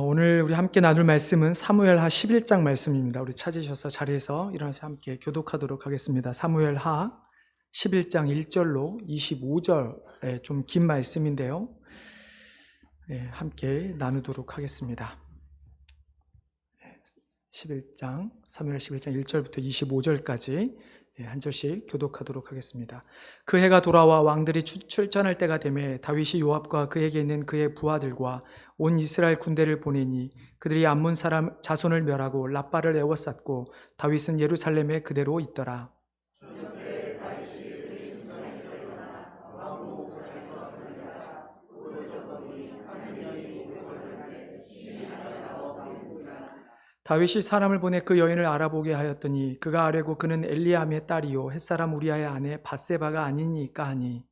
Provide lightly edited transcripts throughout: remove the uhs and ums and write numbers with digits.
오늘 우리 함께 나눌 말씀은 사무엘하 11장 말씀입니다. 우리 찾으셔서 자리에서 일어나서 함께 교독하도록 하겠습니다. 사무엘하 11장 1절로 25절의 좀 긴 말씀인데요. 함께 나누도록 하겠습니다. 11장, 사무엘 11장 1절부터 25절까지 한 절씩 교독하도록 하겠습니다. 그 해가 돌아와 왕들이 출전할 때가 되매 다윗이 요압과 그에게 있는 그의 부하들과 온 이스라엘 군대를 보내니 그들이 암몬 사람 자손을 멸하고 랍바를 에워쌌고 다윗은 예루살렘에 그대로 있더라. 다윗이 사람을 보내 그 여인을 알아보게 하였더니 그가 아뢰고 그는 엘리암의 딸이요 햇사람 우리아의 아내 밧세바가 아니니까 하니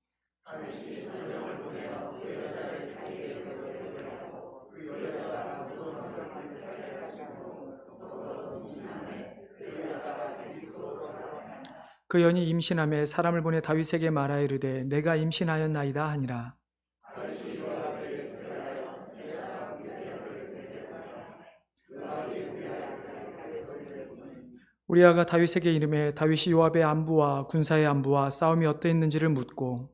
그 여인이 임신하매 사람을 보내 다윗에게 말하이르되 내가 임신하였나이다 하니라. 우리아가 다윗에게 이르매 다윗이 요압의 안부와 군사의 안부와 싸움이 어떠했는지를 묻고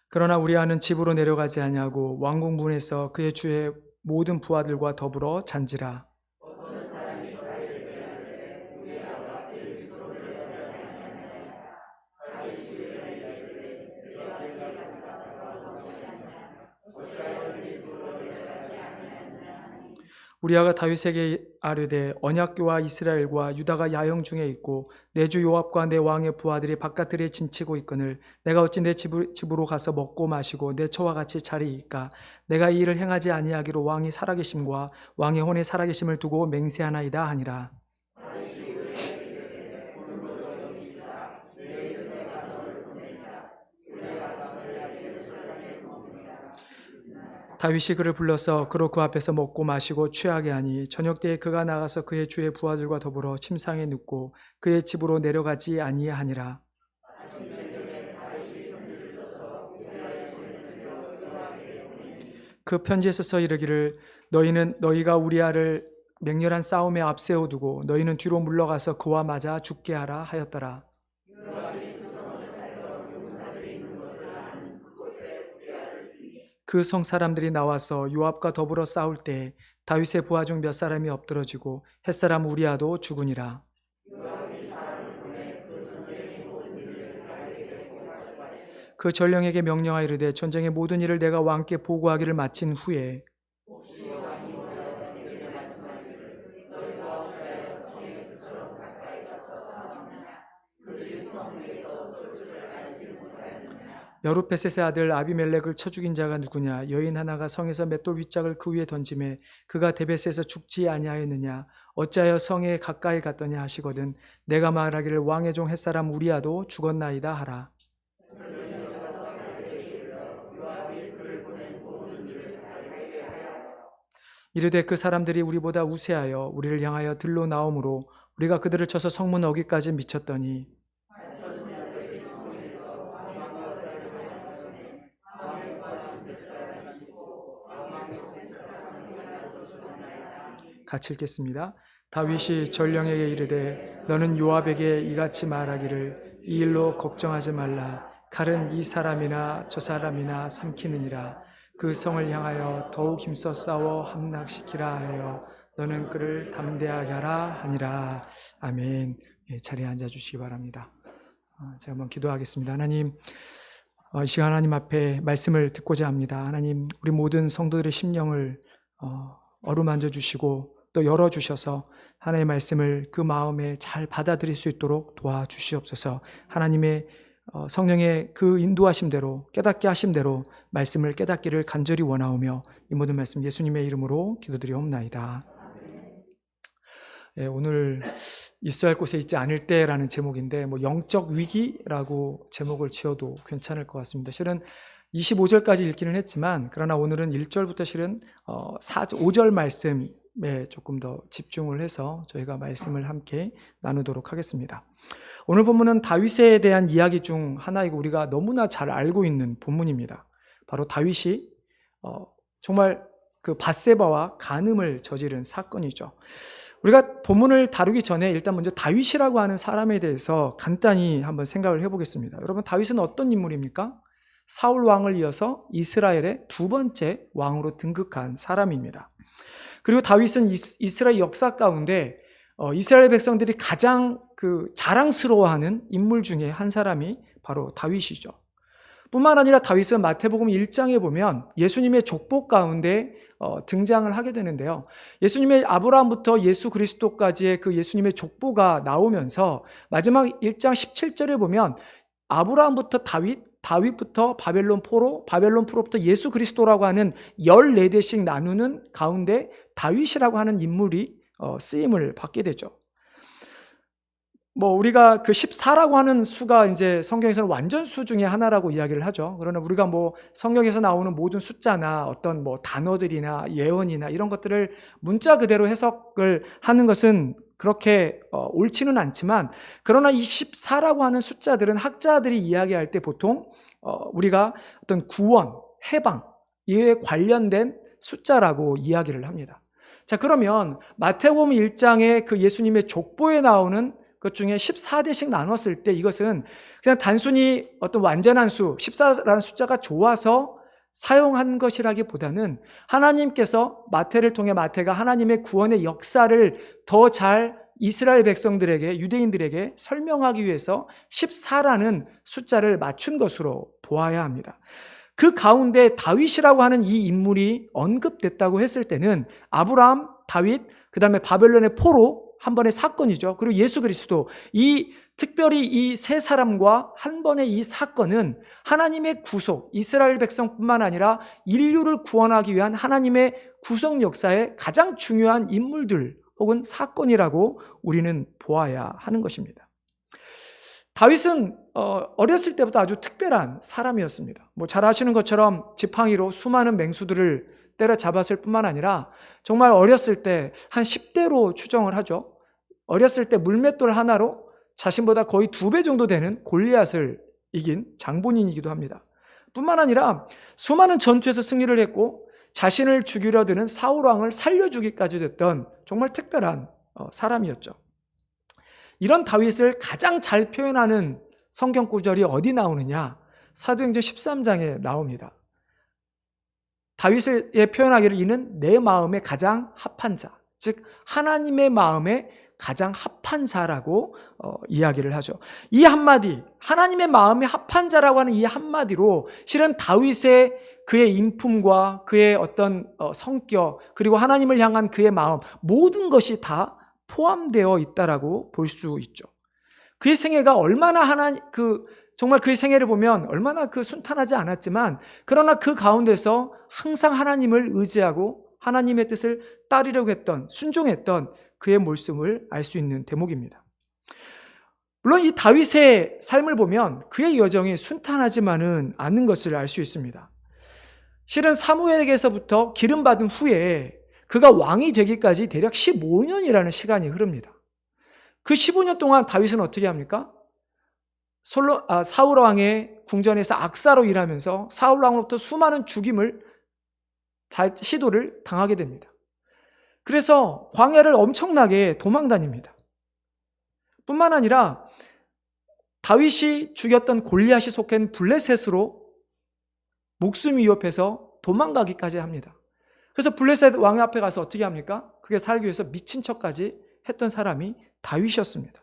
그러나 우리아는 집으로 내려가지 아니하고 왕궁문에서 그의 주의 모든 부하들과 더불어 잔지라. 우리아가 다윗에게 아뢰되 언약궤와 이스라엘과 유다가 야영 중에 있고 내 주 요압과 내 왕의 부하들이 바깥들에 진치고 있거늘 내가 어찌 내 집으로 가서 먹고 마시고 내 처와 같이 자리이까. 내가 이 일을 행하지 아니하기로 왕이 살아계심과 왕의 혼의 살아계심을 두고 맹세하나이다 하니라. 다윗이 그를 불러서 그로 그 앞에서 먹고 마시고 취하게 하니 저녁 때에 그가 나가서 그의 주의 부하들과 더불어 침상에 눕고 그의 집으로 내려가지 아니하니라. 그 편지에 써서 이르기를 너희가 우리아를 맹렬한 싸움에 앞세워두고 너희는 뒤로 물러가서 그와 맞아 죽게 하라 하였더라. 그 성 사람들이 나와서 요압과 더불어 싸울 때 다윗의 부하 중 몇 사람이 엎드러지고 햇사람 우리아도 죽으니라. 그 전령에게 명령하이르되 전쟁의 모든 일을 내가 왕께 보고하기를 마친 후에 여룻베셋의 아들 아비멜렉을 쳐 죽인 자가 누구냐? 여인 하나가 성에서 맷돌 윗짝을 그 위에 던지매 그가 데베스에서 죽지 아니하였느냐? 어찌하여 성에 가까이 갔더냐 하시거든 내가 말하기를 왕의 종 햇사람 우리아도 죽었나이다 하라. 이르되 그 사람들이 우리보다 우세하여 우리를 향하여 들로 나오므로 우리가 그들을 쳐서 성문 어귀까지 미쳤더니 같이 읽겠습니다. 다윗이 전령에게 이르되 너는 요압에게 이같이 말하기를 이 일로 걱정하지 말라. 칼은 이 사람이나 저 사람이나 삼키느니라. 그 성을 향하여 더욱 힘써 싸워 함락시키라 하여 너는 그를 담대하게 하라 하니라. 아멘. 자리에 앉아주시기 바랍니다. 제가 한번 기도하겠습니다. 하나님, 이 시간 하나님 앞에 말씀을 듣고자 합니다. 하나님, 우리 모든 성도들의 심령을 어루만져 주시고 또 열어주셔서 하나님의 말씀을 그 마음에 잘 받아들일 수 있도록 도와주시옵소서. 하나님의 성령의 그 인도하심대로 깨닫게 하심대로 말씀을 깨닫기를 간절히 원하오며 이 모든 말씀 예수님의 이름으로 기도드리옵나이다. 오늘 있어야 할 곳에 있지 않을 때라는 제목인데 영적 위기라고 제목을 지어도 괜찮을 것 같습니다. 실은 25절까지 읽기는 했지만 그러나 오늘은 1절부터 실은 5절 말씀 조금 더 집중을 해서 저희가 말씀을 함께 나누도록 하겠습니다. 오늘 본문은 다윗에 대한 이야기 중 하나이고 우리가 너무나 잘 알고 있는 본문입니다. 바로 다윗이 정말 그 밧세바와 간음을 저지른 사건이죠. 우리가 본문을 다루기 전에 일단 먼저 다윗이라고 하는 사람에 대해서 간단히 한번 생각을 해보겠습니다. 여러분, 다윗은 어떤 인물입니까? 사울 왕을 이어서 이스라엘의 두 번째 왕으로 등극한 사람입니다. 그리고 다윗은 이스라엘 역사 가운데 이스라엘 백성들이 가장 자랑스러워하는 인물 중에 한 사람이 바로 다윗이죠. 뿐만 아니라 다윗은 마태복음 1장에 보면 예수님의 족보 가운데 등장을 하게 되는데요. 예수님의 아브라함부터 예수 그리스도까지의 그 예수님의 족보가 나오면서 마지막 1장 17절에 보면 아브라함부터 다윗부터 바벨론 포로부터 예수 그리스도라고 하는 14대씩 나누는 가운데 다윗이라고 하는 인물이 쓰임을 받게 되죠. 우리가 그 14라고 하는 수가 이제 성경에서는 완전수 중에 하나라고 이야기를 하죠. 그러나 우리가 성경에서 나오는 모든 숫자나 어떤 단어들이나 예언이나 이런 것들을 문자 그대로 해석을 하는 것은 그렇게 옳지는 않지만, 그러나 이 14라고 하는 숫자들은 학자들이 이야기할 때 보통 우리가 어떤 구원, 해방 이에 관련된 숫자라고 이야기를 합니다. 자, 그러면 마태복음 1장에 그 예수님의 족보에 나오는 그 중에 14대씩 나눴을 때 이것은 그냥 단순히 어떤 완전한 수, 14라는 숫자가 좋아서 사용한 것이라기보다는 하나님께서 마태를 통해 마태가 하나님의 구원의 역사를 더 잘 이스라엘 백성들에게, 유대인들에게 설명하기 위해서 14라는 숫자를 맞춘 것으로 보아야 합니다. 그 가운데 다윗이라고 하는 이 인물이 언급됐다고 했을 때는 아브라함, 다윗, 그 다음에 바벨론의 포로 한 번의 사건이죠. 그리고 예수 그리스도, 특별히 이 세 사람과 한 번의 이 사건은 하나님의 구속, 이스라엘 백성뿐만 아니라 인류를 구원하기 위한 하나님의 구속 역사의 가장 중요한 인물들 혹은 사건이라고 우리는 보아야 하는 것입니다. 다윗은 어렸을 때부터 아주 특별한 사람이었습니다. 잘 아시는 것처럼 지팡이로 수많은 맹수들을 때려잡았을 뿐만 아니라 정말 어렸을 때 한 10대로 추정을 하죠. 어렸을 때 물맷돌 하나로 자신보다 거의 2배 정도 되는 골리앗을 이긴 장본인이기도 합니다. 뿐만 아니라 수많은 전투에서 승리를 했고 자신을 죽이려 드는 사울 왕을 살려주기까지 됐던 정말 특별한 사람이었죠. 이런 다윗을 가장 잘 표현하는 성경 구절이 어디 나오느냐? 사도행전 13장에 나옵니다. 다윗을 표현하기를 이는 내 마음에 가장 합한 자, 즉 하나님의 마음에 가장 합한 자라고 이야기를 하죠. 이 한마디, 하나님의 마음에 합한 자라고 하는 이 한마디로 실은 다윗의 그의 인품과 그의 어떤 성격, 그리고 하나님을 향한 그의 마음, 모든 것이 다 포함되어 있다라고 볼 수 있죠. 그의 생애가 얼마나 정말 그의 생애를 보면 얼마나 순탄하지 않았지만, 그러나 그 가운데서 항상 하나님을 의지하고 하나님의 뜻을 따르려고 했던, 순종했던 그의 모습을 알 수 있는 대목입니다. 물론 이 다윗의 삶을 보면 그의 여정이 순탄하지만은 않은 것을 알 수 있습니다. 실은 사무엘에게서부터 기름받은 후에 그가 왕이 되기까지 대략 15년이라는 시간이 흐릅니다. 그 15년 동안 다윗은 어떻게 합니까? 사울 왕의 궁전에서 악사로 일하면서 사울 왕으로부터 수많은 시도를 당하게 됩니다. 그래서 광야를 엄청나게 도망다닙니다. 뿐만 아니라 다윗이 죽였던 골리앗이 속한 블레셋으로 목숨 위협해서 도망가기까지 합니다. 그래서 블레셋 왕 앞에 가서 어떻게 합니까? 그게 살기 위해서 미친 척까지 했던 사람이 다윗이었습니다.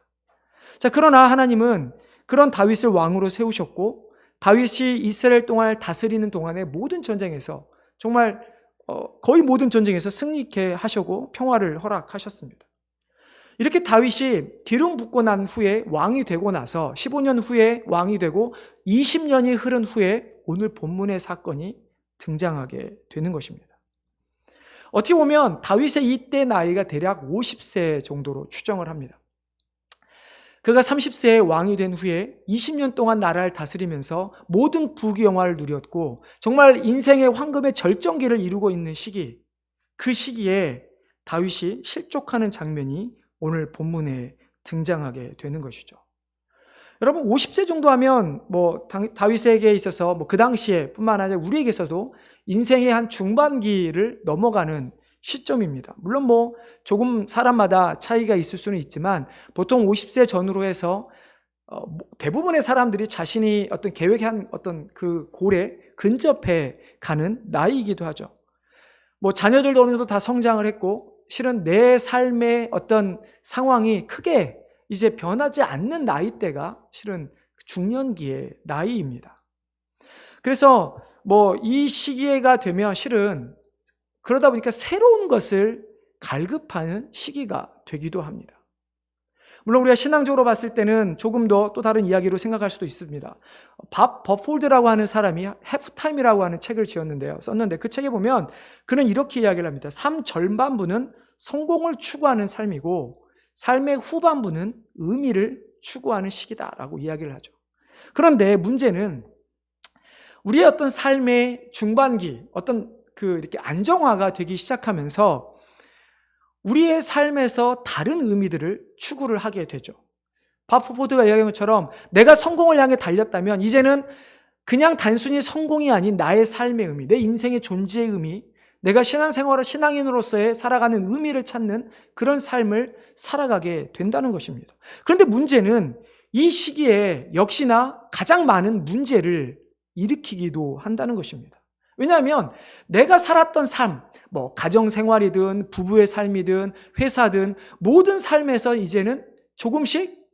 자, 그러나 하나님은 그런 다윗을 왕으로 세우셨고 다윗이 이스라엘 동안을 다스리는 동안의 모든 전쟁에서 정말 거의 모든 전쟁에서 승리케 하시고 평화를 허락하셨습니다. 이렇게 다윗이 기름 붓고 난 후에 왕이 되고 나서 15년 후에 왕이 되고 20년이 흐른 후에 오늘 본문의 사건이 등장하게 되는 것입니다. 어떻게 보면 다윗의 이때 나이가 대략 50세 정도로 추정을 합니다. 그가 30세에 왕이 된 후에 20년 동안 나라를 다스리면서 모든 부귀영화를 누렸고 정말 인생의 황금의 절정기를 이루고 있는 시기, 그 시기에 다윗이 실족하는 장면이 오늘 본문에 등장하게 되는 것이죠. 여러분 50세 정도 하면 다윗에게 있어서 그 당시에 뿐만 아니라 우리에게서도 인생의 한 중반기를 넘어가는 시점입니다. 물론 조금 사람마다 차이가 있을 수는 있지만 보통 50세 전후로 해서 대부분의 사람들이 자신이 어떤 계획한 어떤 그 골에 근접해 가는 나이이기도 하죠. 자녀들도 어느 정도 다 성장을 했고 실은 내 삶의 어떤 상황이 크게 이제 변하지 않는 나이대가 실은 중년기의 나이입니다. 그래서 이 시기가 되면 실은 그러다 보니까 새로운 것을 갈급하는 시기가 되기도 합니다. 물론 우리가 신앙적으로 봤을 때는 조금 더 또 다른 이야기로 생각할 수도 있습니다. 밥 버폴드라고 하는 사람이 해프타임이라고 하는 책을 썼는데 그 책에 보면 그는 이렇게 이야기를 합니다. 삶 절반부는 성공을 추구하는 삶이고 삶의 후반부는 의미를 추구하는 시기다라고 이야기를 하죠. 그런데 문제는 우리의 어떤 삶의 중반기, 이렇게 안정화가 되기 시작하면서 우리의 삶에서 다른 의미들을 추구를 하게 되죠. 바포포드가 이야기한 것처럼 내가 성공을 향해 달렸다면 이제는 그냥 단순히 성공이 아닌 나의 삶의 의미, 내 인생의 존재의 의미, 내가 신앙생활을 신앙인으로서의 살아가는 의미를 찾는 그런 삶을 살아가게 된다는 것입니다. 그런데 문제는 이 시기에 역시나 가장 많은 문제를 일으키기도 한다는 것입니다. 왜냐하면 내가 살았던 삶, 가정생활이든 부부의 삶이든 회사든 모든 삶에서 이제는 조금씩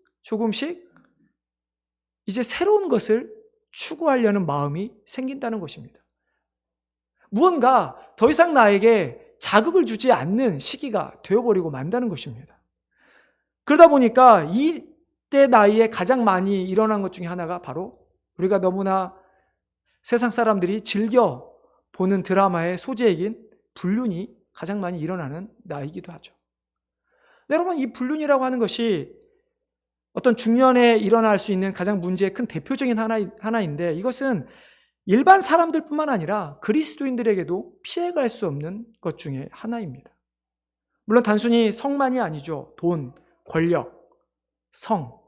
이제 새로운 것을 추구하려는 마음이 생긴다는 것입니다. 무언가 더 이상 나에게 자극을 주지 않는 시기가 되어버리고 만다는 것입니다. 그러다 보니까 이때 나이에 가장 많이 일어난 것 중에 하나가 바로 우리가 너무나 세상 사람들이 즐겨 보는 드라마의 소재이긴 불륜이 가장 많이 일어나는 나이기도 하죠. 여러분, 이 불륜이라고 하는 것이 어떤 중년에 일어날 수 있는 가장 문제의 큰 대표적인 하나인데 이것은 일반 사람들뿐만 아니라 그리스도인들에게도 피해갈 수 없는 것 중에 하나입니다. 물론 단순히 성만이 아니죠. 돈, 권력, 성.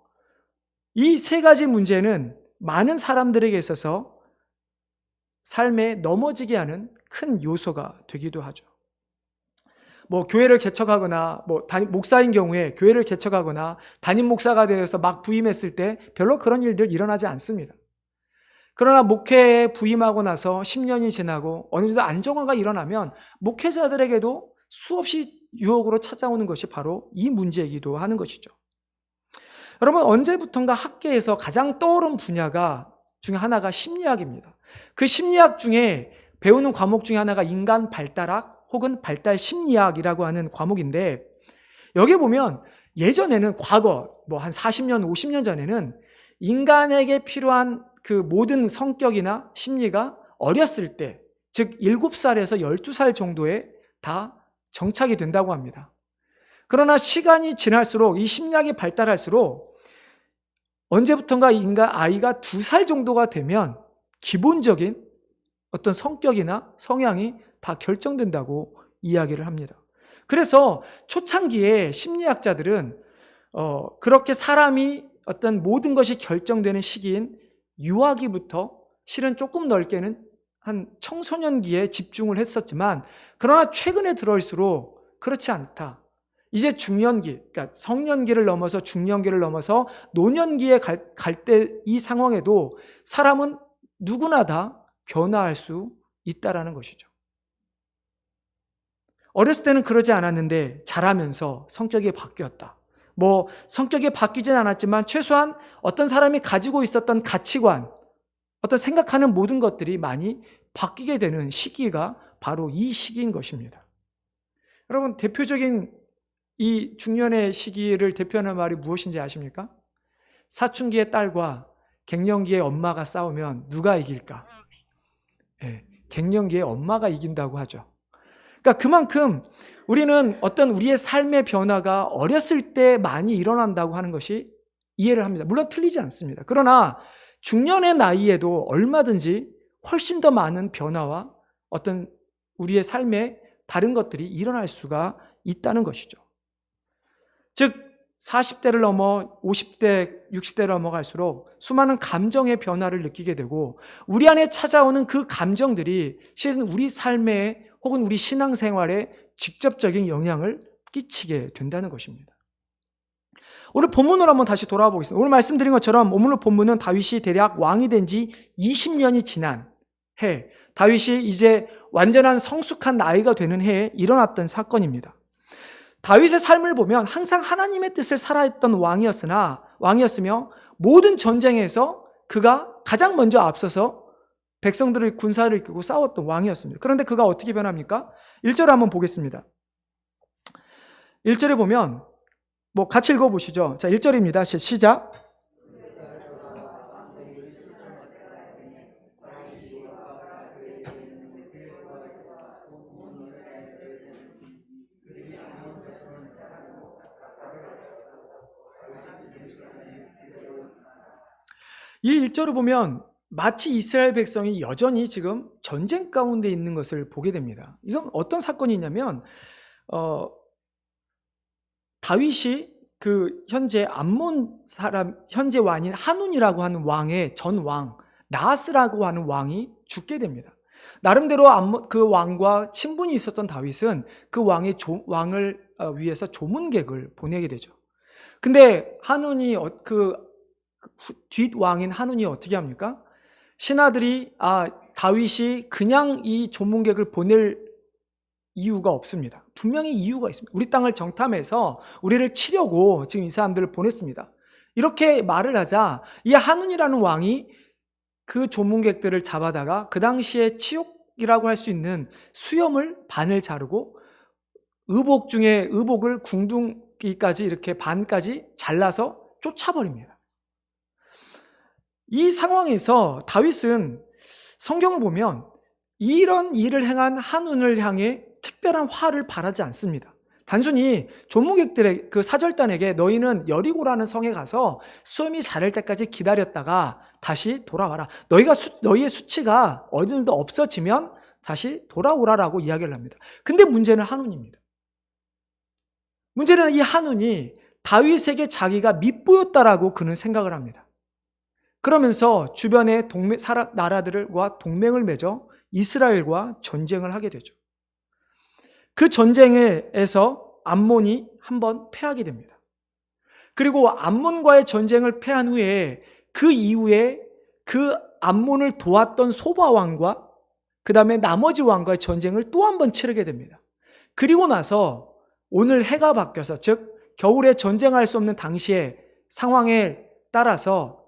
이 세 가지 문제는 많은 사람들에게 있어서 삶에 넘어지게 하는 큰 요소가 되기도 하죠. 교회를 개척하거나 목사인 경우에 교회를 개척하거나 담임 목사가 되어서 막 부임했을 때 별로 그런 일들 일어나지 않습니다. 그러나 목회에 부임하고 나서 10년이 지나고 어느 정도 안정화가 일어나면 목회자들에게도 수없이 유혹으로 찾아오는 것이 바로 이 문제이기도 하는 것이죠. 여러분, 언제부턴가 학계에서 가장 떠오른 분야가 중에 하나가 심리학입니다. 그 심리학 중에 배우는 과목 중에 하나가 인간 발달학 혹은 발달 심리학이라고 하는 과목인데 여기에 보면 예전에는 과거 한 40년, 50년 전에는 인간에게 필요한 그 모든 성격이나 심리가 어렸을 때, 즉 7살에서 12살 정도에 다 정착이 된다고 합니다. 그러나 시간이 지날수록 이 심리학이 발달할수록 언제부턴가 아이가 2살 정도가 되면 기본적인 어떤 성격이나 성향이 다 결정된다고 이야기를 합니다. 그래서 초창기에 심리학자들은 그렇게 사람이 어떤 모든 것이 결정되는 시기인 유아기부터 실은 조금 넓게는 한 청소년기에 집중을 했었지만 그러나 최근에 들어올수록 그렇지 않다. 이제 중년기, 그러니까 성년기를 넘어서 중년기를 넘어서 노년기에 갈 때 이 상황에도 사람은 누구나 다 변화할 수 있다라는 것이죠. 어렸을 때는 그러지 않았는데 자라면서 성격이 바뀌었다. 성격이 바뀌진 않았지만 최소한 어떤 사람이 가지고 있었던 가치관, 어떤 생각하는 모든 것들이 많이 바뀌게 되는 시기가 바로 이 시기인 것입니다. 여러분, 대표적인 이 중년의 시기를 대표하는 말이 무엇인지 아십니까? 사춘기의 딸과 갱년기의 엄마가 싸우면 누가 이길까? 갱년기의 엄마가 이긴다고 하죠. 그러니까 그만큼 우리는 어떤 우리의 삶의 변화가 어렸을 때 많이 일어난다고 하는 것이 이해를 합니다. 물론 틀리지 않습니다. 그러나 중년의 나이에도 얼마든지 훨씬 더 많은 변화와 어떤 우리의 삶에 다른 것들이 일어날 수가 있다는 것이죠. 즉 40대를 넘어 50대, 60대를 넘어갈수록 수많은 감정의 변화를 느끼게 되고 우리 안에 찾아오는 그 감정들이 실은 우리 삶에 혹은 우리 신앙생활에 직접적인 영향을 끼치게 된다는 것입니다. 오늘 본문으로 한번 다시 돌아와 보겠습니다. 오늘 말씀드린 것처럼 오늘 본문은 다윗이 대략 왕이 된 지 20년이 지난 해, 다윗이 이제 완전한 성숙한 나이가 되는 해에 일어났던 사건입니다. 다윗의 삶을 보면 항상 하나님의 뜻을 살아했던 왕이었으며 모든 전쟁에서 그가 가장 먼저 앞서서 백성들의 군사를 이끌고 싸웠던 왕이었습니다. 그런데 그가 어떻게 변합니까? 1절을 한번 보겠습니다. 1절에 보면 같이 읽어보시죠. 자, 1절입니다. 시작. 이 1절을 보면 마치 이스라엘 백성이 여전히 지금 전쟁 가운데 있는 것을 보게 됩니다. 이건 어떤 사건이 있냐면 다윗이 그 현재 현재 왕인 한운이라고 하는 왕의 전왕 나하스라고 하는 왕이 죽게 됩니다. 나름대로 그 왕과 친분이 있었던 다윗은 그 왕을 위해서 조문객을 보내게 되죠. 근데 한운이 뒷왕인 한운이 어떻게 합니까? 신하들이 다윗이 그냥 이 조문객을 보낼 이유가 없습니다. 분명히 이유가 있습니다. 우리 땅을 정탐해서 우리를 치려고 지금 이 사람들을 보냈습니다. 이렇게 말을 하자 이 한운이라는 왕이 그 조문객들을 잡아다가 그 당시에 치욕이라고 할 수 있는 수염을 반을 자르고 의복 중에 의복을 궁둥이까지 이렇게 반까지 잘라서 쫓아버립니다. 이 상황에서 다윗은 성경을 보면 이런 일을 행한 한운을 향해 특별한 화를 바라지 않습니다. 단순히 조문객들의 그 사절단에게 너희는 여리고라는 성에 가서 수염이 자랄 때까지 기다렸다가 다시 돌아와라. 너희의 수치가 어느 정도 없어지면 다시 돌아오라라고 이야기를 합니다. 근데 문제는 한운입니다. 문제는 이 한운이 다윗에게 자기가 밑보였다라고 그는 생각을 합니다. 그러면서 주변의 나라들과 동맹을 맺어 이스라엘과 전쟁을 하게 되죠. 그 전쟁에서 암몬이 한번 패하게 됩니다. 그리고 암몬과의 전쟁을 패한 후에 그 이후에 그 암몬을 도왔던 소바 왕과 그 다음에 나머지 왕과의 전쟁을 또 한 번 치르게 됩니다. 그리고 나서 오늘 해가 바뀌어서 즉 겨울에 전쟁할 수 없는 당시의 상황에 따라서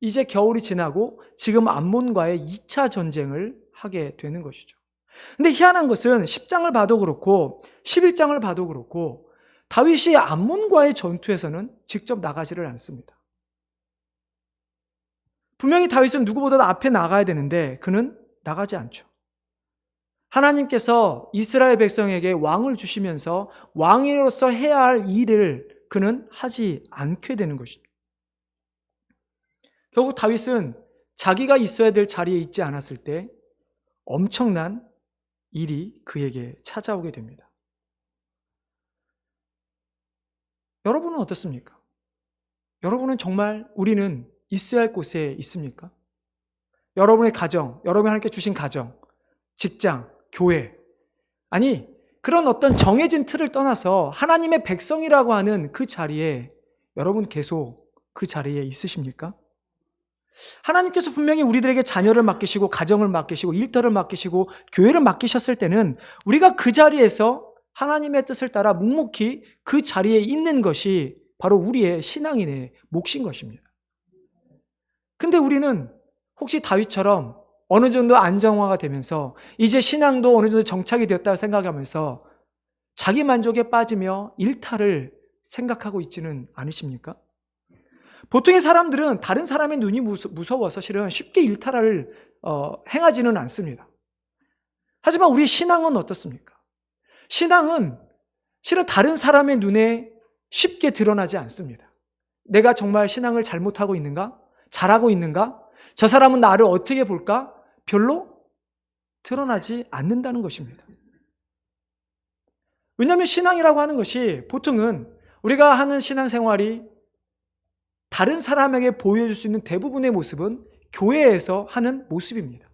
이제 겨울이 지나고 지금 암몬과의 2차 전쟁을 하게 되는 것이죠. 근데 희한한 것은 10장을 봐도 그렇고 11장을 봐도 그렇고 다윗이 암몬과의 전투에서는 직접 나가지를 않습니다. 분명히 다윗은 누구보다도 앞에 나가야 되는데 그는 나가지 않죠. 하나님께서 이스라엘 백성에게 왕을 주시면서 왕으로서 해야 할 일을 그는 하지 않게 되는 것입니다. 결국 다윗은 자기가 있어야 될 자리에 있지 않았을 때 엄청난 일이 그에게 찾아오게 됩니다. 여러분은 어떻습니까? 여러분은 정말 우리는 있어야 할 곳에 있습니까? 여러분의 가정, 여러분이 하나님께 주신 가정, 직장, 교회, 아니 그런 어떤 정해진 틀을 떠나서 하나님의 백성이라고 하는 그 자리에 여러분 계속 그 자리에 있으십니까? 하나님께서 분명히 우리들에게 자녀를 맡기시고 가정을 맡기시고 일터를 맡기시고 교회를 맡기셨을 때는 우리가 그 자리에서 하나님의 뜻을 따라 묵묵히 그 자리에 있는 것이 바로 우리의 신앙인의 몫인 것입니다. 근데 우리는 혹시 다윗처럼 어느 정도 안정화가 되면서 이제 신앙도 어느 정도 정착이 되었다고 생각하면서 자기 만족에 빠지며 일탈을 생각하고 있지는 않으십니까? 보통의 사람들은 다른 사람의 눈이 무서워서 실은 쉽게 일탈을 행하지는 않습니다. 하지만 우리의 신앙은 어떻습니까? 신앙은 실은 다른 사람의 눈에 쉽게 드러나지 않습니다. 내가 정말 신앙을 잘못하고 있는가? 잘하고 있는가? 저 사람은 나를 어떻게 볼까? 별로 드러나지 않는다는 것입니다. 왜냐하면 신앙이라고 하는 것이 보통은 우리가 하는 신앙생활이 다른 사람에게 보여줄 수 있는 대부분의 모습은 교회에서 하는 모습입니다.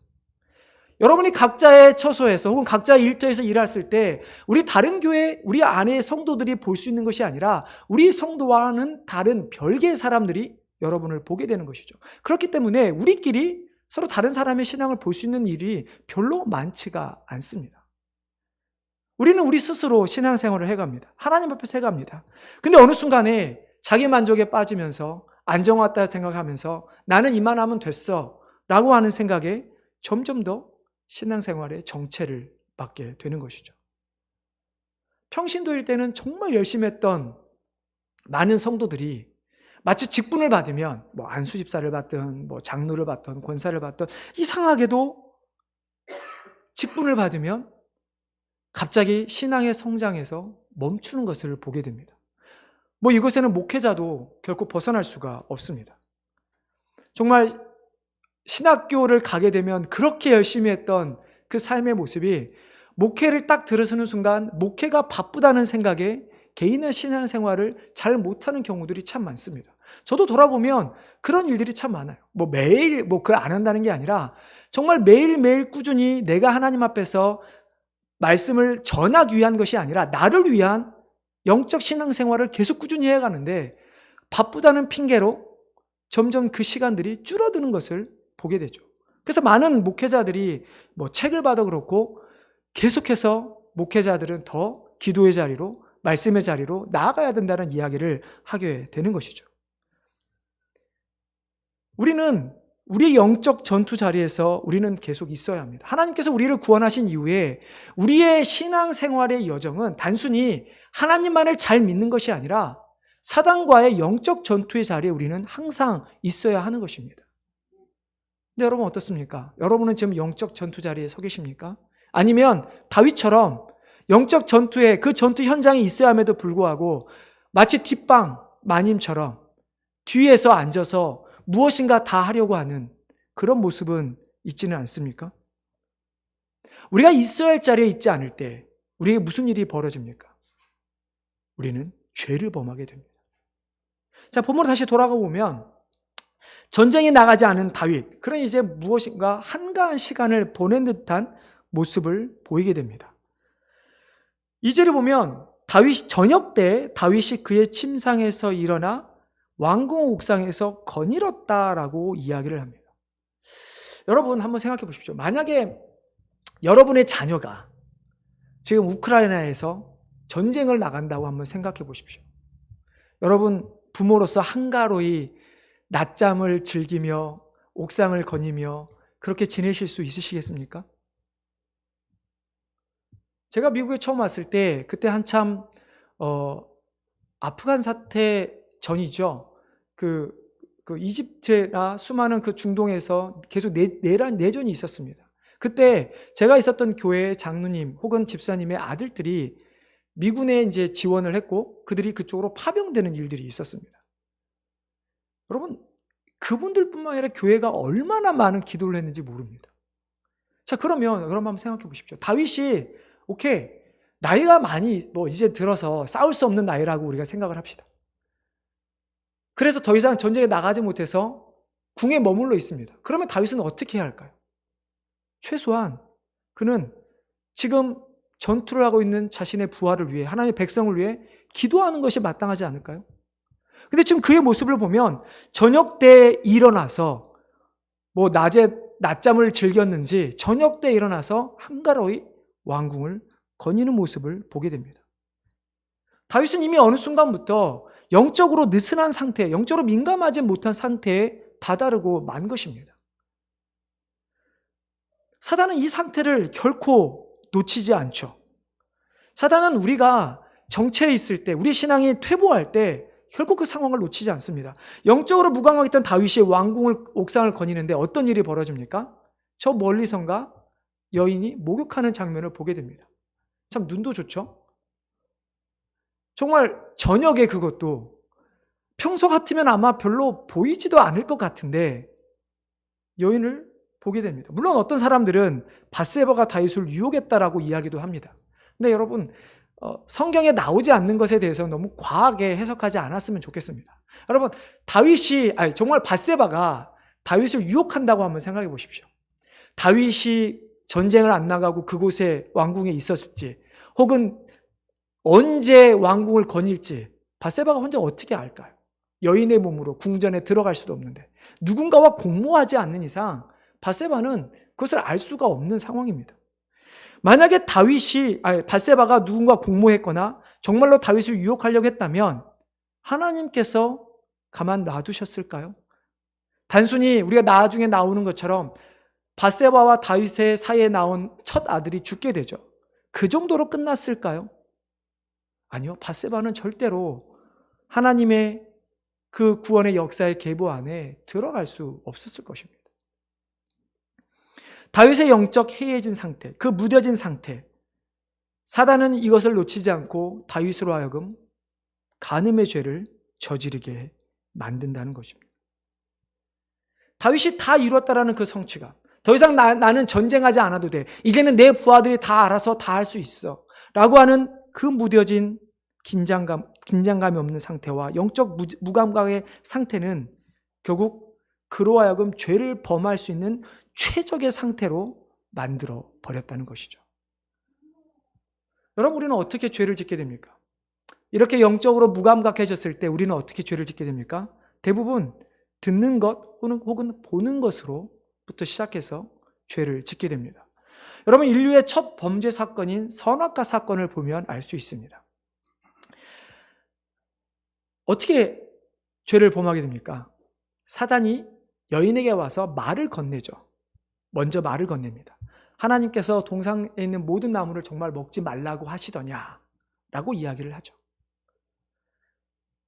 여러분이 각자의 처소에서 혹은 각자의 일터에서 일했을 때 우리 다른 교회, 우리 안에 성도들이 볼 수 있는 것이 아니라 우리 성도와는 다른 별개의 사람들이 여러분을 보게 되는 것이죠. 그렇기 때문에 우리끼리 서로 다른 사람의 신앙을 볼 수 있는 일이 별로 많지가 않습니다. 우리는 우리 스스로 신앙생활을 해갑니다. 하나님 앞에서 해갑니다. 근데 어느 순간에 자기 만족에 빠지면서 안정왔다 생각하면서 나는 이만하면 됐어 라고 하는 생각에 점점 더 신앙생활의 정체를 받게 되는 것이죠. 평신도일 때는 정말 열심히 했던 많은 성도들이 마치 직분을 받으면 안수집사를 받든 장로를 받든 권사를 받든 이상하게도 직분을 받으면 갑자기 신앙의 성장에서 멈추는 것을 보게 됩니다. 이것에는 목회자도 결코 벗어날 수가 없습니다. 정말 신학교를 가게 되면 그렇게 열심히 했던 그 삶의 모습이 목회를 딱 들어서는 순간 목회가 바쁘다는 생각에 개인의 신앙생활을 잘 못하는 경우들이 참 많습니다. 저도 돌아보면 그런 일들이 참 많아요. 매일 그걸 안 한다는 게 아니라 정말 매일매일 꾸준히 내가 하나님 앞에서 말씀을 전하기 위한 것이 아니라 나를 위한 영적 신앙생활을 계속 꾸준히 해가는데 바쁘다는 핑계로 점점 그 시간들이 줄어드는 것을 보게 되죠. 그래서 많은 목회자들이 책을 봐도 그렇고 계속해서 목회자들은 더 기도의 자리로 말씀의 자리로 나아가야 된다는 이야기를 하게 되는 것이죠. 우리는 우리의 영적 전투 자리에서 우리는 계속 있어야 합니다. 하나님께서 우리를 구원하신 이후에 우리의 신앙생활의 여정은 단순히 하나님만을 잘 믿는 것이 아니라 사단과의 영적 전투의 자리에 우리는 항상 있어야 하는 것입니다. 근데 여러분 어떻습니까? 여러분은 지금 영적 전투 자리에 서 계십니까? 아니면 다윗처럼 영적 전투에 그 전투 현장에 있어야 함에도 불구하고 마치 뒷방 마님처럼 뒤에서 앉아서 무엇인가 다 하려고 하는 그런 모습은 있지는 않습니까? 우리가 있어야 할 자리에 있지 않을 때 우리에게 무슨 일이 벌어집니까? 우리는 죄를 범하게 됩니다. 자, 본문으로 다시 돌아가 보면 전쟁에 나가지 않은 다윗, 그런 이제 무엇인가 한가한 시간을 보낸 듯한 모습을 보이게 됩니다. 2절에 보면 저녁 때 다윗이 그의 침상에서 일어나 왕궁 옥상에서 거닐었다라고 이야기를 합니다. 여러분 한번 생각해 보십시오. 만약에 여러분의 자녀가 지금 우크라이나에서 전쟁을 나간다고 한번 생각해 보십시오. 여러분 부모로서 한가로이 낮잠을 즐기며 옥상을 거니며 그렇게 지내실 수 있으시겠습니까? 제가 미국에 처음 왔을 때 그때 한참 아프간 사태 전이죠. 그 이집트나 수많은 그 중동에서 계속 내전이 있었습니다. 그때 제가 있었던 교회의 장로님 혹은 집사님의 아들들이 미군에 이제 지원을 했고 그들이 그쪽으로 파병되는 일들이 있었습니다. 여러분 그분들뿐만 아니라 교회가 얼마나 많은 기도를 했는지 모릅니다. 자, 그러면 한번 생각해 보십시오. 다윗이 오케이 나이가 많이 이제 들어서 싸울 수 없는 나이라고 우리가 생각을 합시다. 그래서 더 이상 전쟁에 나가지 못해서 궁에 머물러 있습니다. 그러면 다윗은 어떻게 해야 할까요? 최소한 그는 지금 전투를 하고 있는 자신의 부하를 위해 하나님의 백성을 위해 기도하는 것이 마땅하지 않을까요? 근데 지금 그의 모습을 보면 저녁 때 일어나서 낮에 낮잠을 즐겼는지 저녁 때 일어나서 한가로이 왕궁을 거니는 모습을 보게 됩니다. 다윗은 이미 어느 순간부터 영적으로 느슨한 상태, 영적으로 민감하지 못한 상태에 다다르고 만 것입니다. 사단은 이 상태를 결코 놓치지 않죠. 사단은 우리가 정체에 있을 때, 우리 신앙이 퇴보할 때 결코 그 상황을 놓치지 않습니다. 영적으로 무강하겠던 다윗이 옥상을 거니는데 어떤 일이 벌어집니까? 저 멀리선가 여인이 목욕하는 장면을 보게 됩니다. 참 눈도 좋죠? 정말 저녁에 그것도 평소 같으면 아마 별로 보이지도 않을 것 같은데 여인을 보게 됩니다. 물론 어떤 사람들은 밧세바가 다윗을 유혹했다라고 이야기도 합니다. 근데 여러분 성경에 나오지 않는 것에 대해서 너무 과하게 해석하지 않았으면 좋겠습니다. 여러분, 정말 밧세바가 다윗을 유혹한다고 한번 생각해 보십시오. 다윗이 전쟁을 안 나가고 그곳에 왕궁에 있었을지, 혹은 언제 왕궁을 거닐지 밧세바가 혼자 어떻게 알까요? 여인의 몸으로 궁전에 들어갈 수도 없는데, 누군가와 공모하지 않는 이상 밧세바는 그것을 알 수가 없는 상황입니다. 만약에 밧세바가 누군가 공모했거나 정말로 다윗을 유혹하려고 했다면 하나님께서 가만 놔두셨을까요? 단순히 우리가 나중에 나오는 것처럼 밧세바와 다윗의 사이에 나온 첫 아들이 죽게 되죠. 그 정도로 끝났을까요? 아니요. 밧세바는 절대로 하나님의 그 구원의 역사의 계보 안에 들어갈 수 없었을 것입니다. 다윗의 영적 해이해진 상태, 그 무뎌진 상태, 사단은 이것을 놓치지 않고 다윗으로 하여금 간음의 죄를 저지르게 만든다는 것입니다. 다윗이 다 이뤘다라는 그 성취감, 더 이상 나는 전쟁하지 않아도 돼, 이제는 내 부하들이 다 알아서 다 할 수 있어 라고 하는 그 무뎌진 긴장감이 없는 상태와 영적 무감각의 상태는 결국 그로 하여금 죄를 범할 수 있는 최적의 상태로 만들어 버렸다는 것이죠. 여러분, 우리는 어떻게 죄를 짓게 됩니까? 이렇게 영적으로 무감각해졌을 때 우리는 어떻게 죄를 짓게 됩니까? 대부분 듣는 것 혹은 보는 것으로부터 시작해서 죄를 짓게 됩니다. 여러분, 인류의 첫 범죄 사건인 선악과 사건을 보면 알 수 있습니다. 어떻게 죄를 범하게 됩니까? 사단이 여인에게 와서 말을 건네죠. 먼저 말을 건넵니다. 하나님께서 동산에 있는 모든 나무를 정말 먹지 말라고 하시더냐? 라고 이야기를 하죠.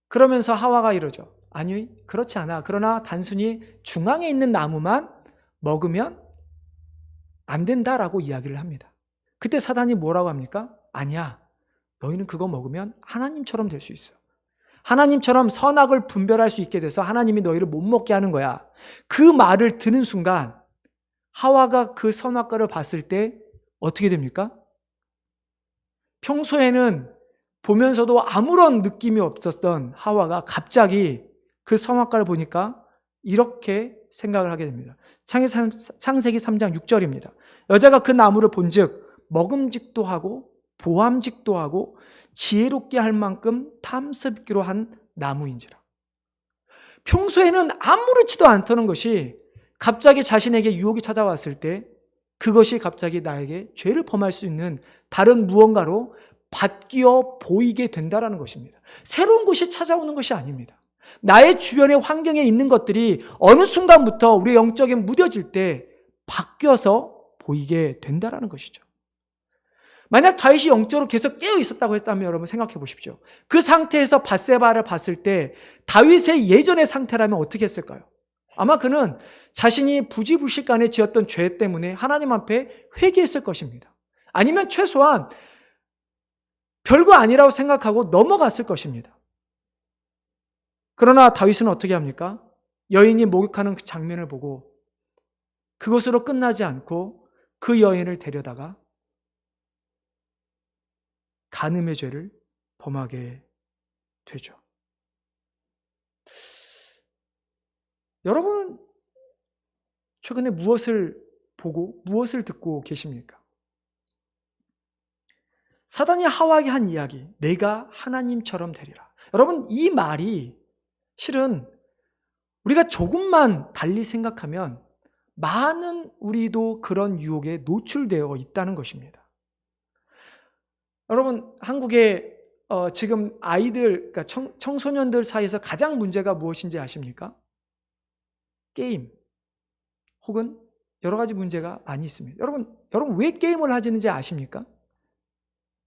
그러면서 하와가 이러죠. 아니, 그렇지 않아. 그러나 단순히 중앙에 있는 나무만 먹으면 안 된다라고 이야기를 합니다. 그때 사단이 뭐라고 합니까? 아니야. 너희는 그거 먹으면 하나님처럼 될 수 있어. 하나님처럼 선악을 분별할 수 있게 돼서 하나님이 너희를 못 먹게 하는 거야. 그 말을 듣는 순간 하와가 그 선악과를 봤을 때 어떻게 됩니까? 평소에는 보면서도 아무런 느낌이 없었던 하와가 갑자기 그 선악과를 보니까 이렇게 생각을 하게 됩니다. 창세기 3장 6절입니다. 여자가 그 나무를 본즉 먹음직도 하고 보암직도 하고 지혜롭게 할 만큼 탐스럽기로 한 나무인지라. 평소에는 아무렇지도 않다는 것이 갑자기 자신에게 유혹이 찾아왔을 때 그것이 갑자기 나에게 죄를 범할 수 있는 다른 무언가로 바뀌어 보이게 된다는 것입니다. 새로운 것이 찾아오는 것이 아닙니다. 나의 주변의 환경에 있는 것들이 어느 순간부터 우리의 영적인 무뎌질 때 바뀌어서 보이게 된다는 것이죠. 만약 다윗이 영적으로 계속 깨어 있었다고 했다면 여러분 생각해 보십시오. 그 상태에서 밧세바를 봤을 때 다윗의 예전의 상태라면 어떻게 했을까요? 아마 그는 자신이 부지불식간에 지었던 죄 때문에 하나님 앞에 회개했을 것입니다. 아니면 최소한 별거 아니라고 생각하고 넘어갔을 것입니다. 그러나 다윗은 어떻게 합니까? 여인이 목욕하는 그 장면을 보고 그것으로 끝나지 않고 그 여인을 데려다가 간음의 죄를 범하게 되죠. 여러분, 최근에 무엇을 보고 무엇을 듣고 계십니까? 사단이 하와에게 한 이야기, 내가 하나님처럼 되리라. 여러분, 이 말이 실은 우리가 조금만 달리 생각하면 많은 우리도 그런 유혹에 노출되어 있다는 것입니다. 여러분, 한국의 지금 아이들, 그러니까 청소년들 사이에서 가장 문제가 무엇인지 아십니까? 게임 혹은 여러 가지 문제가 많이 있습니다. 여러분 왜 게임을 하시는지 아십니까?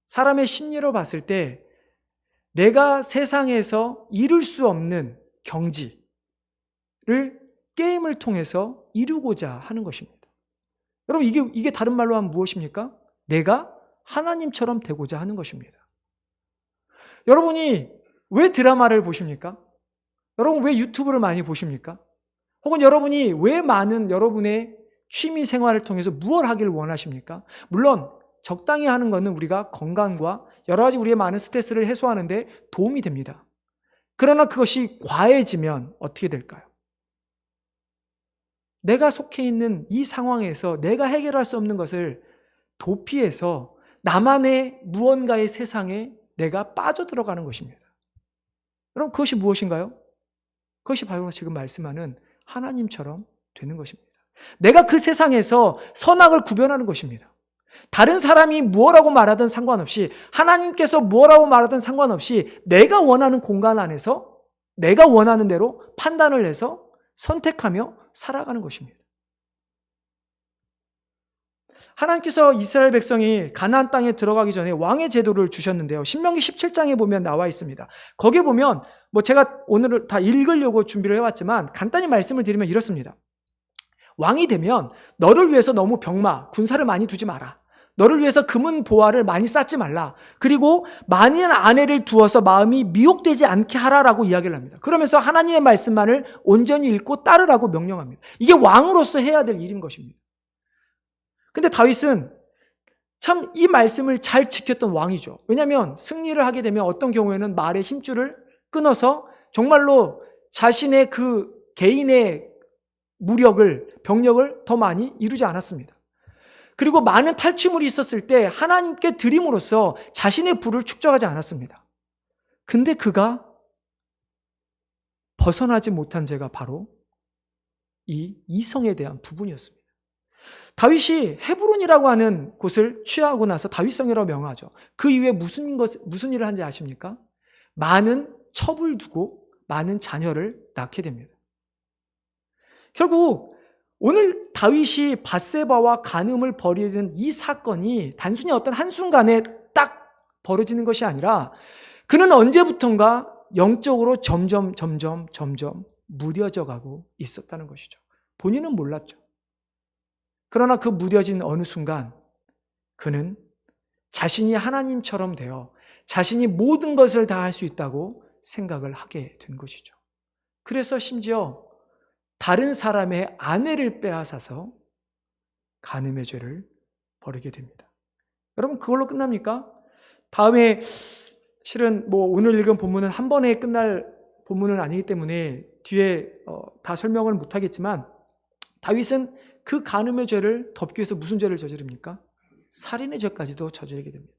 사람의 심리로 봤을 때 내가 세상에서 이룰 수 없는 경지를 게임을 통해서 이루고자 하는 것입니다. 여러분, 이게 다른 말로 하면 무엇입니까? 내가 하나님처럼 되고자 하는 것입니다. 여러분이 왜 드라마를 보십니까? 여러분 왜 유튜브를 많이 보십니까? 혹은 여러분이 왜 많은 여러분의 취미 생활을 통해서 무엇을 하기를 원하십니까? 물론 적당히 하는 것은 우리가 건강과 여러 가지 우리의 많은 스트레스를 해소하는 데 도움이 됩니다. 그러나 그것이 과해지면 어떻게 될까요? 내가 속해 있는 이 상황에서 내가 해결할 수 없는 것을 도피해서 나만의 무언가의 세상에 내가 빠져들어가는 것입니다. 여러분, 그것이 무엇인가요? 그것이 바로 지금 말씀하는 하나님처럼 되는 것입니다. 내가 그 세상에서 선악을 구별하는 것입니다. 다른 사람이 무엇라고 말하든 상관없이, 하나님께서 무엇라고 말하든 상관없이 내가 원하는 공간 안에서 내가 원하는 대로 판단을 해서 선택하며 살아가는 것입니다. 하나님께서 이스라엘 백성이 가나안 땅에 들어가기 전에 왕의 제도를 주셨는데요. 신명기 17장에 보면 나와 있습니다. 거기에 보면 제가 오늘 다 읽으려고 준비를 해왔지만 간단히 말씀을 드리면 이렇습니다. 왕이 되면 너를 위해서 너무 병마, 군사를 많이 두지 마라. 너를 위해서 금은 보화를 많이 쌓지 말라. 그리고 많은 아내를 두어서 마음이 미혹되지 않게 하라라고 이야기를 합니다. 그러면서 하나님의 말씀만을 온전히 읽고 따르라고 명령합니다. 이게 왕으로서 해야 될 일인 것입니다. 근데 다윗은 참 이 말씀을 잘 지켰던 왕이죠. 왜냐하면 승리를 하게 되면 어떤 경우에는 말의 힘줄을 끊어서 정말로 자신의 그 개인의 병력을 더 많이 이루지 않았습니다. 그리고 많은 탈취물이 있었을 때 하나님께 드림으로써 자신의 부를 축적하지 않았습니다. 근데 그가 벗어나지 못한 죄가 바로 이 이성에 대한 부분이었습니다. 다윗이 헤브론이라고 하는 곳을 취하고 나서 다윗성이라고 명하죠. 그 이후에 무슨 일을 한지 아십니까? 많은 첩을 두고 많은 자녀를 낳게 됩니다. 결국 오늘 다윗이 밧세바와 간음을 벌이는 이 사건이 단순히 어떤 한순간에 딱 벌어지는 것이 아니라 그는 언제부턴가 영적으로 점점 무뎌져 가고 있었다는 것이죠. 본인은 몰랐죠. 그러나 그 무뎌진 어느 순간 그는 자신이 하나님처럼 되어 자신이 모든 것을 다 할 수 있다고 생각을 하게 된 것이죠. 그래서 심지어 다른 사람의 아내를 빼앗아서 간음의 죄를 벌이게 됩니다. 여러분, 그걸로 끝납니까? 다음에 실은 오늘 읽은 본문은 한 번에 끝날 본문은 아니기 때문에 뒤에 다 설명을 못하겠지만 다윗은 그 간음의 죄를 덮기 위해서 무슨 죄를 저지릅니까? 살인의 죄까지도 저지르게 됩니다.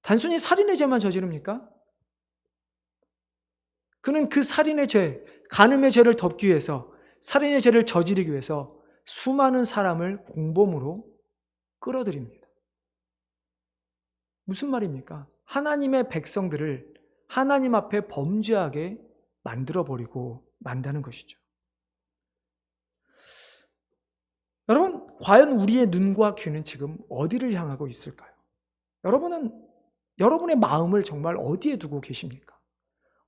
단순히 살인의 죄만 저지릅니까? 그는 그 살인의 죄, 간음의 죄를 덮기 위해서, 살인의 죄를 저지르기 위해서 수많은 사람을 공범으로 끌어들입니다. 무슨 말입니까? 하나님의 백성들을 하나님 앞에 범죄하게 만들어버리고 만다는 것이죠. 여러분, 과연 우리의 눈과 귀는 지금 어디를 향하고 있을까요? 여러분은 여러분의 마음을 정말 어디에 두고 계십니까?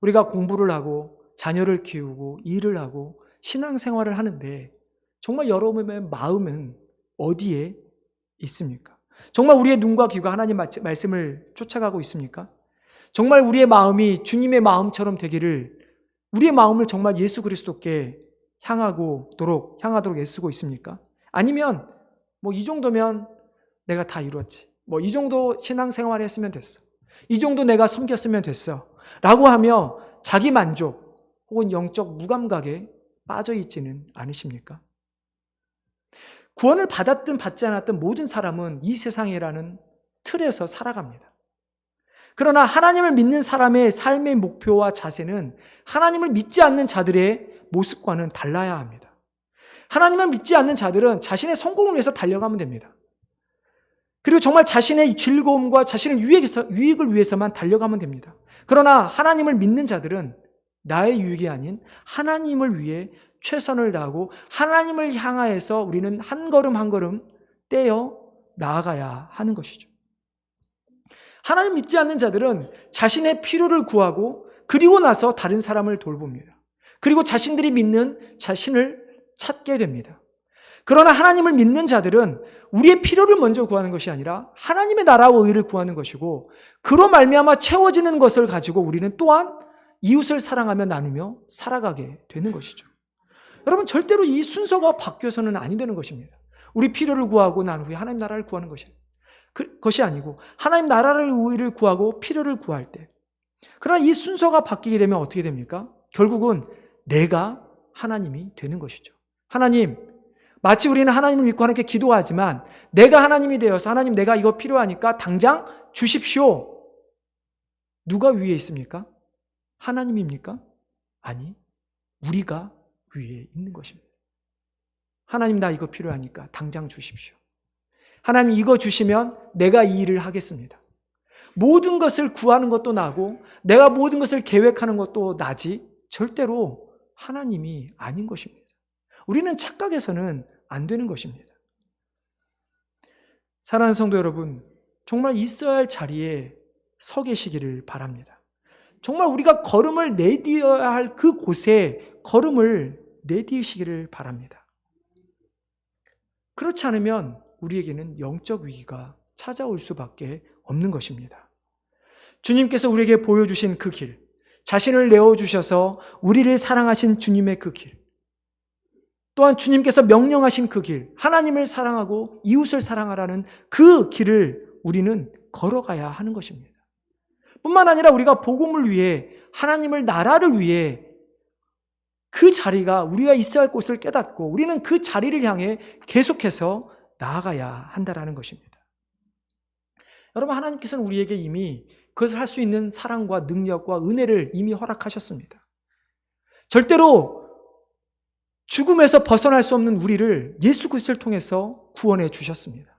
우리가 공부를 하고 자녀를 키우고 일을 하고 신앙생활을 하는데 정말 여러분의 마음은 어디에 있습니까? 정말 우리의 눈과 귀가 하나님 말씀을 쫓아가고 있습니까? 정말 우리의 마음이 주님의 마음처럼 되기를, 우리의 마음을 정말 예수 그리스도께 향하도록 애쓰고 있습니까? 아니면 이 정도면 내가 다 이루었지, 이 정도 신앙생활 했으면 됐어, 이 정도 내가 섬겼으면 됐어 라고 하며 자기 만족 혹은 영적 무감각에 빠져 있지는 않으십니까? 구원을 받았든 받지 않았든 모든 사람은 이 세상이라는 틀에서 살아갑니다. 그러나 하나님을 믿는 사람의 삶의 목표와 자세는 하나님을 믿지 않는 자들의 모습과는 달라야 합니다. 하나님을 믿지 않는 자들은 자신의 성공을 위해서 달려가면 됩니다. 그리고 정말 자신의 즐거움과 자신의 유익을 위해서만 달려가면 됩니다. 그러나 하나님을 믿는 자들은 나의 유익이 아닌 하나님을 위해 최선을 다하고 하나님을 향하여서 우리는 한 걸음 한 걸음 떼어 나아가야 하는 것이죠. 하나님 믿지 않는 자들은 자신의 필요를 구하고 그리고 나서 다른 사람을 돌봅니다. 그리고 자신들이 믿는 자신을 찾게 됩니다. 그러나 하나님을 믿는 자들은 우리의 필요를 먼저 구하는 것이 아니라 하나님의 나라와 의를 구하는 것이고, 그로 말미암아 채워지는 것을 가지고 우리는 또한 이웃을 사랑하며 나누며 살아가게 되는 것이죠. 여러분, 절대로 이 순서가 바뀌어서는 아니 되는 것입니다. 우리 필요를 구하고 난 후에 하나님 나라를 구하는 것입니다. 그것이 아니고 하나님 나라를 의를 구하고 필요를 구할 때, 그러나 이 순서가 바뀌게 되면 어떻게 됩니까? 결국은 내가 하나님이 되는 것이죠. 하나님, 마치 우리는 하나님을 믿고 하나님께 기도하지만 내가 하나님이 되어서 하나님 내가 이거 필요하니까 당장 주십시오. 누가 위에 있습니까? 하나님입니까? 아니, 우리가 위에 있는 것입니다. 하나님 나 이거 필요하니까 당장 주십시오. 하나님 이거 주시면 내가 이 일을 하겠습니다. 모든 것을 구하는 것도 나고 내가 모든 것을 계획하는 것도 나지 절대로 하나님이 아닌 것입니다. 우리는 착각해서는 안 되는 것입니다. 사랑하는 성도 여러분, 정말 있어야 할 자리에 서 계시기를 바랍니다. 정말 우리가 걸음을 내디뎌야 할 그 곳에 걸음을 내디디시기를 바랍니다. 그렇지 않으면 우리에게는 영적 위기가 찾아올 수밖에 없는 것입니다. 주님께서 우리에게 보여주신 그 길, 자신을 내어주셔서 우리를 사랑하신 주님의 그 길, 또한 주님께서 명령하신 그 길, 하나님을 사랑하고 이웃을 사랑하라는 그 길을 우리는 걸어가야 하는 것입니다. 뿐만 아니라 우리가 복음을 위해, 하나님을 나라를 위해 그 자리가 우리가 있어야 할 곳을 깨닫고 우리는 그 자리를 향해 계속해서 나아가야 한다라는 것입니다. 여러분, 하나님께서는 우리에게 이미 그것을 할 수 있는 사랑과 능력과 은혜를 이미 허락하셨습니다. 절대로 죽음에서 벗어날 수 없는 우리를 예수 그리스도를 통해서 구원해 주셨습니다.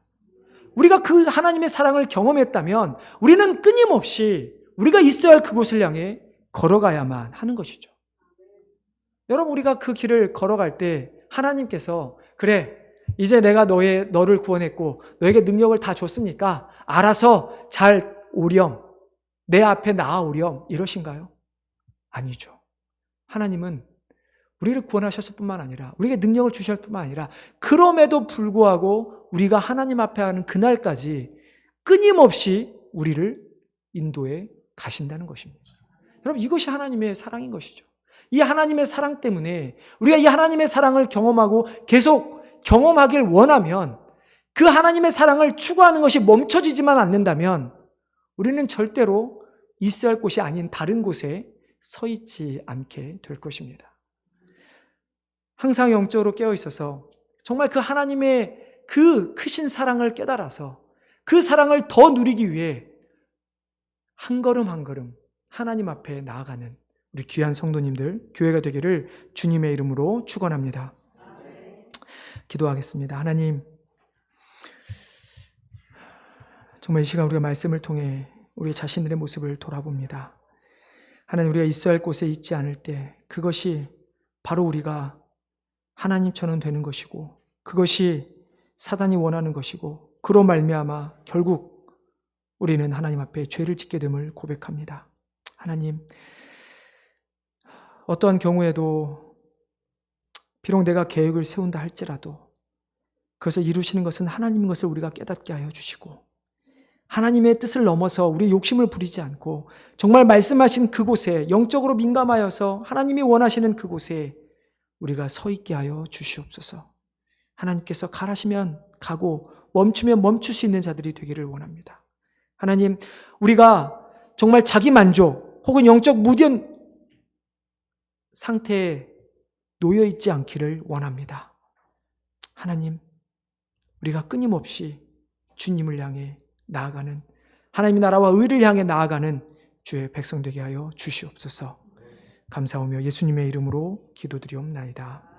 우리가 그 하나님의 사랑을 경험했다면 우리는 끊임없이 우리가 있어야 할 그곳을 향해 걸어가야만 하는 것이죠. 여러분, 우리가 그 길을 걸어갈 때 하나님께서 그래, 이제 내가 너를 구원했고 너에게 능력을 다 줬으니까 알아서 잘 오렴, 내 앞에 나아오렴 이러신가요? 아니죠. 하나님은 우리를 구원하셨을 뿐만 아니라 우리에게 능력을 주셨을 뿐만 아니라 그럼에도 불구하고 우리가 하나님 앞에 하는 그날까지 끊임없이 우리를 인도해 가신다는 것입니다. 여러분, 이것이 하나님의 사랑인 것이죠. 이 하나님의 사랑 때문에 우리가 이 하나님의 사랑을 경험하고 계속 경험하길 원하면, 그 하나님의 사랑을 추구하는 것이 멈춰지지만 않는다면 우리는 절대로 있어야 할 곳이 아닌 다른 곳에 서 있지 않게 될 것입니다. 항상 영적으로 깨어 있어서 정말 그 하나님의 그 크신 사랑을 깨달아서 그 사랑을 더 누리기 위해 한 걸음 한 걸음 하나님 앞에 나아가는 우리 귀한 성도님들, 교회가 되기를 주님의 이름으로 축원합니다. 기도하겠습니다. 하나님, 정말 이 시간 우리가 말씀을 통해 우리 자신들의 모습을 돌아봅니다. 하나님, 우리가 있어야 할 곳에 있지 않을 때 그것이 바로 우리가 하나님처럼 되는 것이고 그것이 사단이 원하는 것이고 그로 말미암아 결국 우리는 하나님 앞에 죄를 짓게 됨을 고백합니다. 하나님, 어떠한 경우에도 비록 내가 계획을 세운다 할지라도 그것을 이루시는 것은 하나님인 것을 우리가 깨닫게 하여 주시고 하나님의 뜻을 넘어서 우리의 욕심을 부리지 않고 정말 말씀하신 그곳에 영적으로 민감하여서 하나님이 원하시는 그곳에 우리가 서 있게 하여 주시옵소서. 하나님께서 가라시면 가고 멈추면 멈출 수 있는 자들이 되기를 원합니다. 하나님, 우리가 정말 자기 만족 혹은 영적 무뎌 상태에 놓여 있지 않기를 원합니다. 하나님, 우리가 끊임없이 주님을 향해 나아가는, 하나님의 나라와 의를 향해 나아가는 주의 백성 되게 하여 주시옵소서. 감사하며 예수님의 이름으로 기도드리옵나이다.